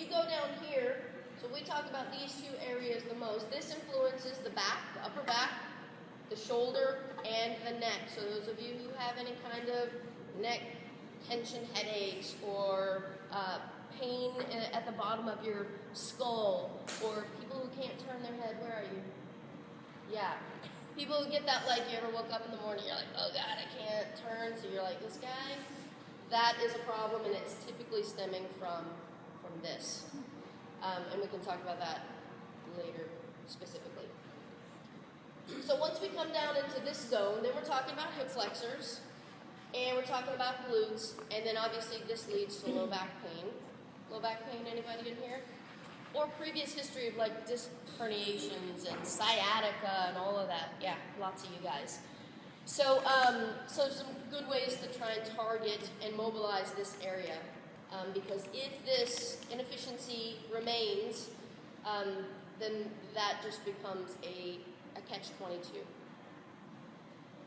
you go down here, so we talk about these two areas the most. This influences the back, the upper back, the shoulder, and the neck. So those of you who have any kind of neck tension headaches or pain at the bottom of your skull, or people who can't turn their head, where are you? Yeah. People who get that, like, you ever woke up in the morning, you're like, oh God, I can't turn, so you're like, this guy? That is a problem, and it's typically stemming from this. And we can talk about that later specifically. So once we come down into this zone, then we're talking about hip flexors, and we're talking about glutes, and then obviously this leads to low back pain. Low back pain, anybody in here? Or previous history of like disc herniations and sciatica and all of that. Yeah, lots of you guys. So, so some good ways to try and target and mobilize this area. Because if this inefficiency remains, then that just becomes a catch-22.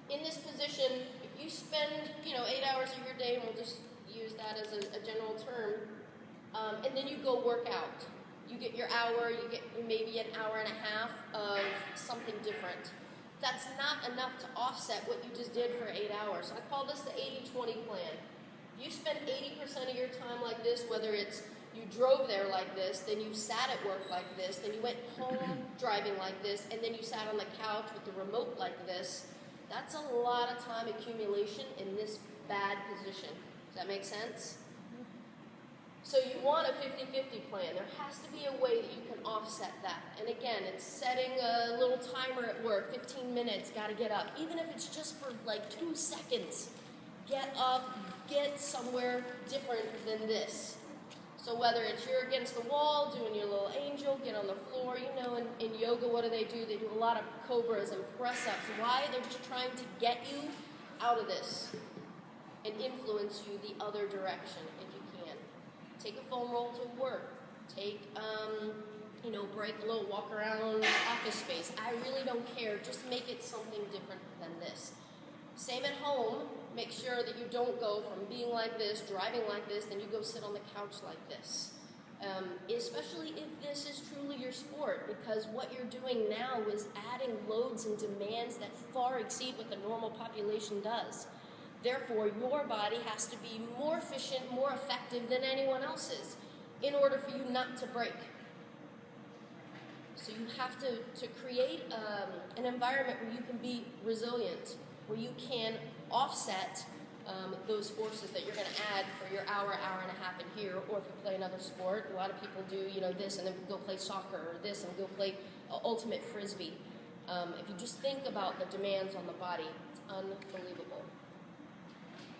In this position, if you spend 8 hours of your day, and we'll just use that as a general term, and then you go work out. You get your hour, you get maybe an hour and a half of something different. That's not enough to offset what you just did for 8 hours. So I call this the 80-20 plan. You spend 80% of your time like this, whether it's you drove there like this, then you sat at work like this, then you went home driving like this, and then you sat on the couch with the remote like this. That's a lot of time accumulation in this bad position. Does that make sense? So you want a 50-50 plan. There has to be a way that you can offset that. And again, it's setting a little timer at work, 15 minutes, got to get up. Even if it's just for like 2 seconds, get up, get somewhere different than this. So whether it's you're against the wall, doing your little angel, get on the floor, in yoga, what do? They do a lot of cobras and press-ups. Why? They're just trying to get you out of this and influence you the other direction if you can. Take a foam roll to work. Take, break a little walk around office space. I really don't care. Just make it something different than this. Same at home. Make sure that you don't go from being like this, driving like this, then you go sit on the couch like this. Especially if this is truly your sport, because what you're doing now is adding loads and demands that far exceed what the normal population does. Therefore, your body has to be more efficient, more effective than anyone else's in order for you not to break. So you have to create an environment where you can be resilient, where you can offset those forces that you're going to add for your hour and a half in here, or if you play another sport. A lot of people do, this and then go play soccer, or this and go play ultimate frisbee. If you just think about the demands on the body, it's unbelievable.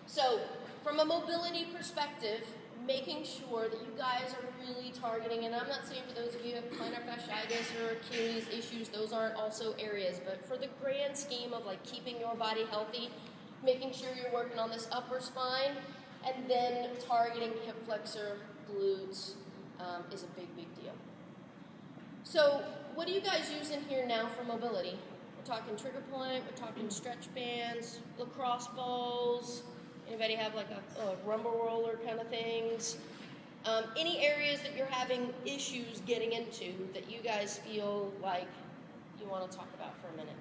So, from a mobility perspective, making sure that you guys are really targeting, and I'm not saying for those of you who have plantar fasciitis or Achilles issues, those aren't also areas, but for the grand scheme of like keeping your body healthy, making sure you're working on this upper spine, and then targeting hip flexor, glutes is a big deal. So, what do you guys use in here now for mobility? We're talking trigger point, we're talking stretch bands, lacrosse balls. Anybody have like a rumble roller kind of things? Any areas that you're having issues getting into that you guys feel like you want to talk about for a minute?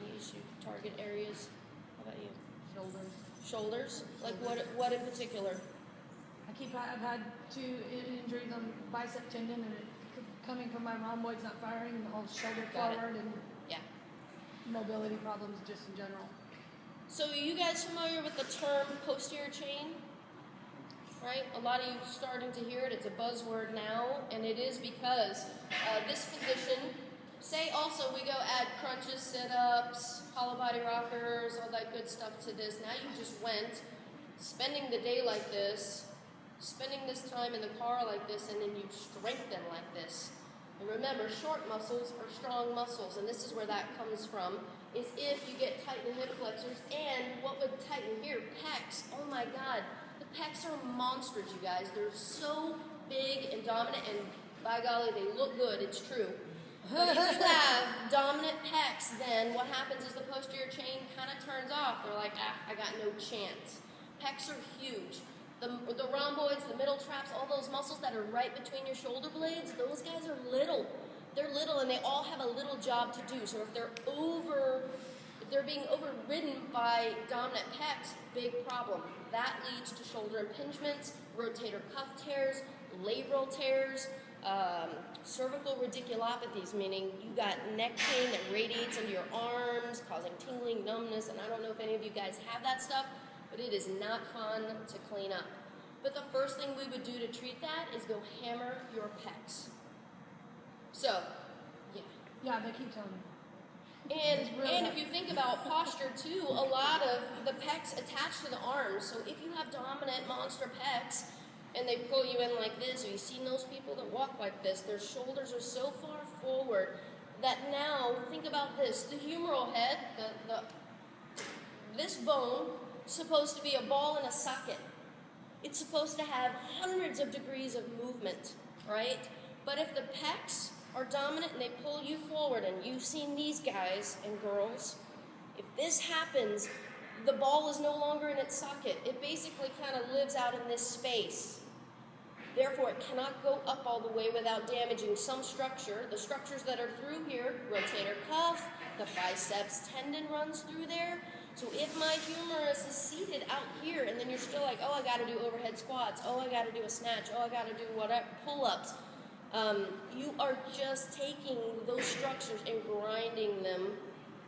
Any issue, target areas? How about you? Shoulders. Shoulders? Like what in particular? I've had 2 injuries on bicep tendon, and it coming from my rhomboids not firing, and the whole shoulder forward, and mobility problems just in general. So are you guys familiar with the term posterior chain? Right? A lot of you are starting to hear it. It's a buzzword now, and it is because this position, say also we go add crunches, sit-ups, hollow body rockers, all that good stuff to this. Now you just went spending the day like this, spending this time in the car like this, and then you strengthen like this. And remember, short muscles are strong muscles, and this is where that comes from, is if you get tight in the hip flexors. And what would tighten here? Pecs. Oh my God. The pecs are monsters, you guys. They're so big and dominant, and by golly, they look good. It's true. But if you have dominant pecs, then what happens is the posterior chain kind of turns off. They're like, I got no chance. Pecs are huge. The rhomboids, the middle traps, all those muscles, that are right between your shoulder blades, those guys are little. They're little and they all have a little job to do. So if they're being overridden by dominant pecs, big problem. That leads to shoulder impingements, rotator cuff tears, labral tears, cervical radiculopathies, meaning you got neck pain that radiates into your arms, causing tingling, numbness, and I don't know if any of you guys have that stuff, but it is not fun to clean up. But the first thing we would do to treat that is go hammer your pecs. So, yeah. Yeah, they keep telling me. And if you think about posture too, a lot of the pecs attach to the arms. So if you have dominant monster pecs and they pull you in like this, or you've seen those people that walk like this, their shoulders are so far forward that now, think about this, the humeral head, this bone is supposed to be a ball in a socket. It's supposed to have hundreds of degrees of movement, right? But if the pecs are dominant and they pull you forward, and you've seen these guys and girls, if this happens, the ball is no longer in its socket. It basically kind of lives out in this space. Therefore, it cannot go up all the way without damaging some structure. The structures that are through here, rotator cuff, the biceps tendon runs through there. So if my humerus is seated out here, and then you're still like, oh, I got to do overhead squats, oh, I got to do a snatch, oh, I got to do whatever, pull-ups, you are just taking those structures and grinding them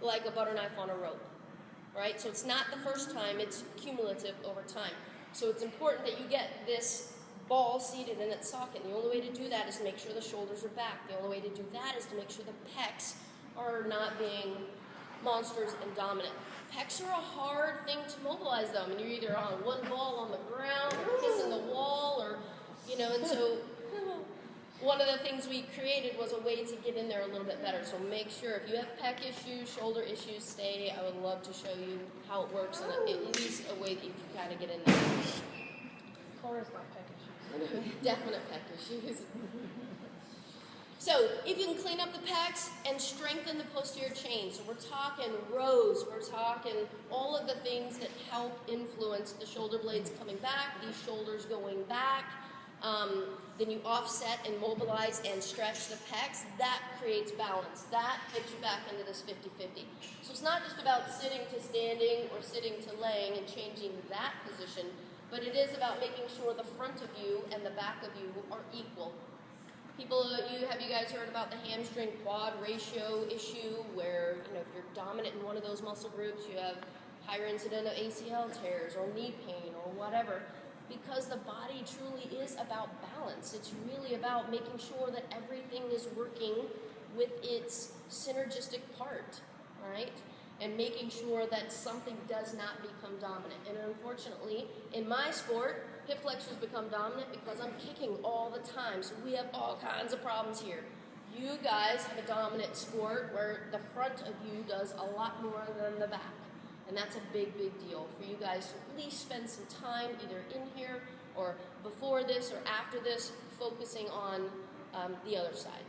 like a butter knife on a rope, right? So it's not the first time, it's cumulative over time. So it's important that you get this ball seated in its socket. And the only way to do that is to make sure the shoulders are back. The only way to do that is to make sure the pecs are not being monsters and dominant. Pecs are a hard thing to mobilize though. I mean, you're either on one ball on the ground or kissing the wall, or, and so one of the things we created was a way to get in there a little bit better. So make sure if you have pec issues, shoulder issues, stay. I would love to show you how it works and at least a way that you can kind of get in there. Cora's got pec issues. Definite pec issues. So if you can clean up the pecs and strengthen the posterior chain, so we're talking rows, we're talking all of the things that help influence the shoulder blades coming back, these shoulders going back, then you offset and mobilize and stretch the pecs, that creates balance. That gets you back into this 50-50. So it's not just about sitting to standing or sitting to laying and changing that position, but it is about making sure the front of you and the back of you are equal. Have you guys heard about the hamstring quad ratio issue where, if you're dominant in one of those muscle groups, you have higher incident of ACL tears or knee pain or whatever? Because the body truly is about balance. It's really about making sure that everything is working with its synergistic part, right? And making sure that something does not become dominant. And unfortunately, in my sport, hip flexors become dominant because I'm kicking all the time. So we have all kinds of problems here. You guys have a dominant sport where the front of you does a lot more than the back. And that's a big, big deal for you guys to at least spend some time either in here or before this or after this focusing on the other side,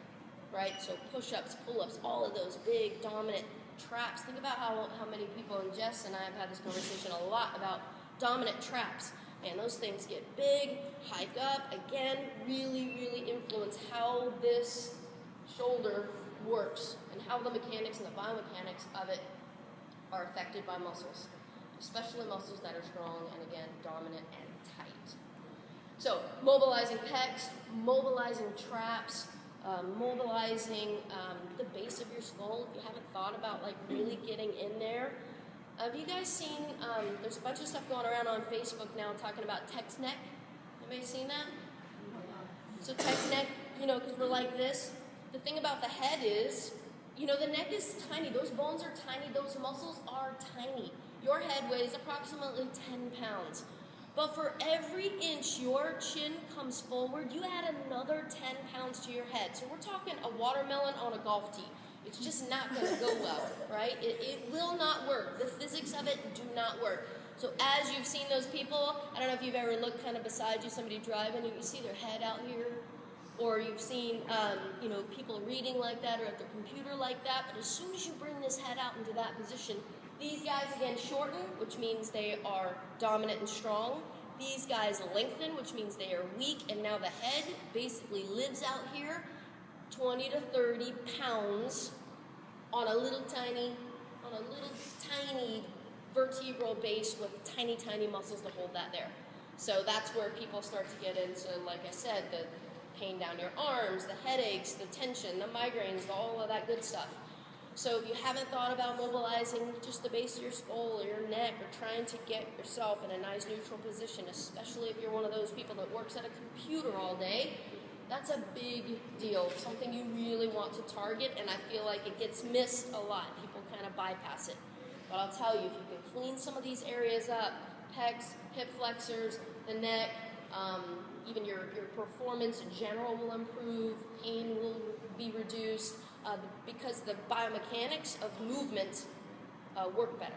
right? So push-ups, pull-ups, all of those big dominant traps. Think about how many people, and Jess and I have had this conversation a lot about dominant traps. And those things get big, hike up, again, really, really influence how this shoulder works and how the mechanics and the biomechanics of it are affected by muscles, especially muscles that are strong and, again, dominant and tight. So mobilizing pecs, mobilizing traps, mobilizing the base of your skull. If you haven't thought about really getting in there, have you guys seen? There's a bunch of stuff going around on Facebook now talking about text neck. Anybody seen that? So text neck, because we're like this. The thing about the head is, the neck is tiny. Those bones are tiny. Those muscles are tiny. Your head weighs approximately 10 pounds. But for every inch your chin comes forward, you add another 10 pounds to your head. So we're talking a watermelon on a golf tee. It's just not going to go well, right? It will not work. The physics of it do not work. So as you've seen those people, I don't know if you've ever looked kind of beside you, somebody driving, and you see their head out here, or you've seen, people reading like that or at their computer like that. But as soon as you bring this head out into that position, these guys again shorten, which means they are dominant and strong. these guys lengthen, which means they are weak, and now the head basically lives out here 20 to 30 pounds on a little tiny vertebral base with tiny, tiny muscles to hold that there. So that's where people start to get into, like I said, the pain down your arms, the headaches, the tension, the migraines, all of that good stuff. So if you haven't thought about mobilizing just the base of your skull or your neck, or trying to get yourself in a nice neutral position, especially if you're one of those people that works at a computer all day, that's a big deal, something you really want to target, and I feel like it gets missed a lot. People kind of bypass it. But I'll tell you, if you can clean some of these areas up, pecs, hip flexors, the neck, even your performance in general will improve, pain will be reduced, because the biomechanics of movement work better.